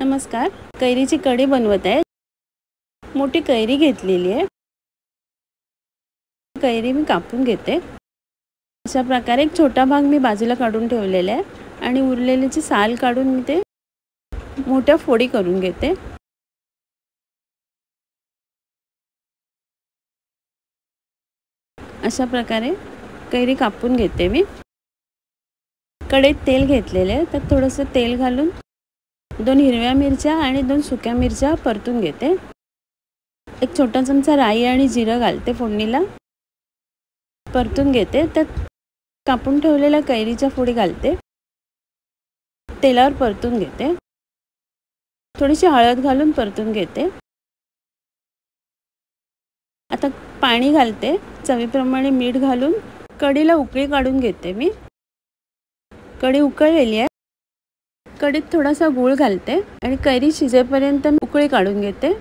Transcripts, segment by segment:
नमस्कार. कैरीची कढी बनवत आहे. मोठी कैरी घेतलेली आहे. कैरी मी कापून घेते. अशा प्रकारे एक छोटा भाग मी बाजूला काढून ठेवलेला आहे आणि उरलेल्याची साल काढून मी ते मोठ्या फोडी करून घेते. अशा प्रकारे कैरी कापून घेते मी. कढईत तेल घेतलेले आहे. त्यात थोडंसं तेल घालून 2 हिरव्या मिरच्या आणि 2 सुक्या मिरच्या परतून घेते. एक छोटा चमचा राई आणि जिरं घालते फोडणीला. परतून घेते. त्यात कापून ठेवलेल्या कैरीच्या फोडी घालते. तेलावर परतून घेते. थोडीशी हळद घालून परतून घेते. आता पाणी घालते. चवीप्रमाणे मीठ घालून कढीला उकळी काढून घेते मी. कढी उकळलेली आहे. कढीत थोडासा गूळ घालते आणि कैरी शिजेपर्यंत उकळी काढून घेते.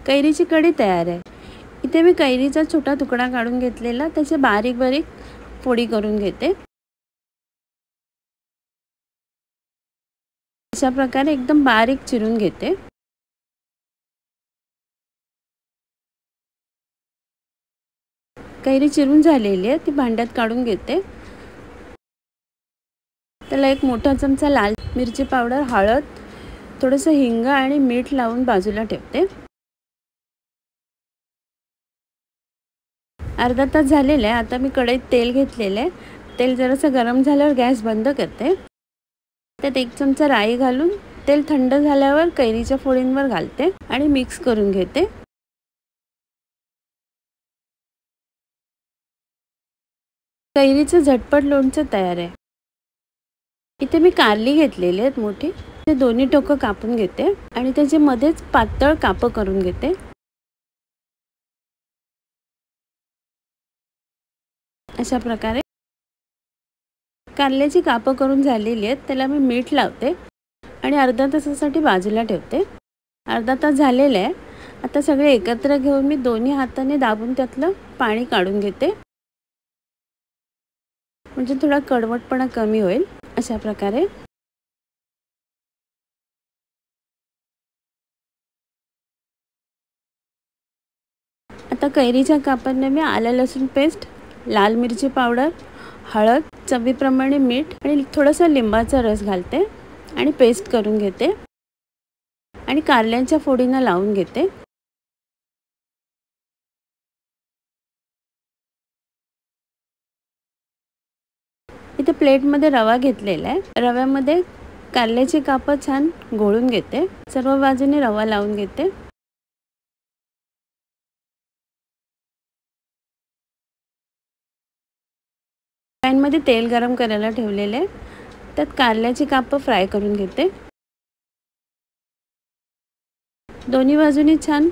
कैरीची कढी तयार आहे. इथे मी कैरीचा छोटा तुकडा काढून घेतलेला, त्याचे बारीक बारीक फोडी करून घेते. अशा प्रकारे एकदम बारीक चिरून घेते. कैरी चिरून झालेली आहे, ती भांड्यात काढून घेते. त्याला एक मोठा चमचा लाल मिरची पावडर, हळद, थोडंसं हिंग आणि मीठ लावून बाजूला ठेवते. अर्धा तास झालेला आहे. आता मी कढईत तेल घेतलेलं आहे. तेल जरासं गरम झाल्यावर गॅस बंद करते. त्यात एक चमचा राई घालून तेल थंड झाल्यावर कैरीच्या फोडींवर घालते आणि मिक्स करून घेते. कैरीचं झटपट लोणचं तयार आहे. इथे मी कारली घेतलेली आहेत मोठी. ते दोन्ही टोकं कापून घेते आणि त्याचे मध्येच पातळ कापं करून घेते. अशा प्रकारे कारल्याची कापं करून झालेली आहेत. त्याला मी मीठ लावते आणि अर्धा तासासाठी बाजूला ठेवते. अर्धा तास झालेला आहे. आता सगळे एकत्र घेऊन मी दोन्ही हाताने दाबून त्यातलं पाणी काढून घेते, म्हणजे थोडा कडवटपणा कमी होईल. अशा प्रकारे आता कैरीच्या कापांना मी आलं लसूण पेस्ट, लाल मिरची पावडर, हळद, चवीप्रमाणे मीठ आणि थोडासा लिंबाचा रस घालते आणि पेस्ट करून घेते आणि कारल्यांच्या फोडींना लावून घेते. इथे प्लेटमध्ये रवा घेतलेला आहे. रव्यामध्ये कारल्याची कापं छान घोळून घेते. सर्व बाजूने रवा लावून घेते. पॅनमध्ये तेल गरम करायला ठेवलेले आहे. त्यात कारल्याची कापं फ्राय करून घेते. दोन्ही बाजूनी छान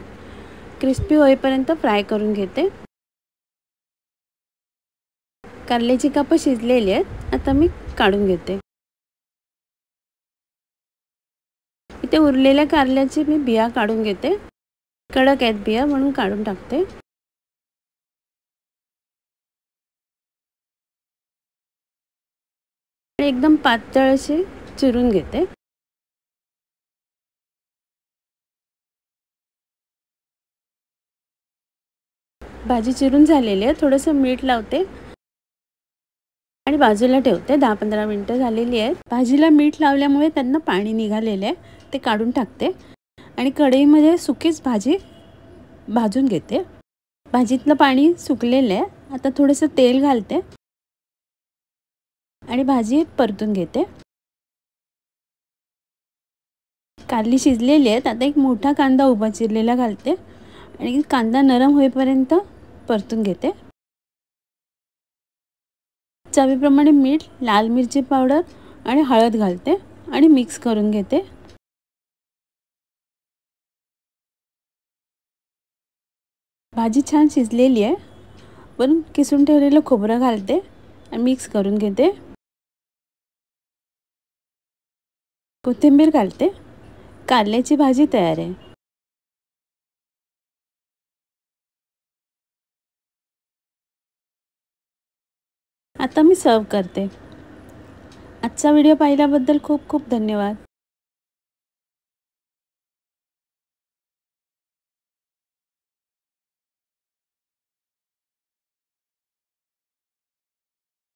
क्रिस्पी होईपर्यंत फ्राय करून घेते. कारल्याची कापं शिजलेली आहेत. आता मी काढून घेते. इथे उरलेल्या कारल्याची मी बिया काढून घेते. कडक आहेत बिया म्हणून काढून टाकते. एकदम पातळ असे चिरून घेते. भाजी चिरून झालेली आहे. थोडंसं मीठ लावते आणि बाजूला ठेवते. 10-15 मिनिटं झालेली आहेत. भाजीला मीठ लावल्यामुळे त्यांना पाणी निघालेले आहे, ते काढून टाकते आणि कढईमध्ये सुकीच भाजी भाजून घेते. भाजीतलं पाणी सुकलेलं आहे. आता थोडंसं तेल घालते आणि भाजी परतून घेते. कारली शिजलेली आहेत. आता एक मोठा कांदा उभा चिरलेला घालते आणि कांदा नरम होईपर्यंत परतून घेते. चवीप्रमाणे मीठ, लाल मिरची पावडर आणि हळद घालते आणि मिक्स करून घेते. भाजी छान शिजलेली आहे. वरून किसून ठेवलेलं खोबरं घालते आणि मिक्स करून घेते. कोथिंबीर घालते. कारल्याची भाजी तयार आहे. आता मी सर्व करते. आजचा व्हिडिओ पाहिल्याबद्दल खूप खूप धन्यवाद.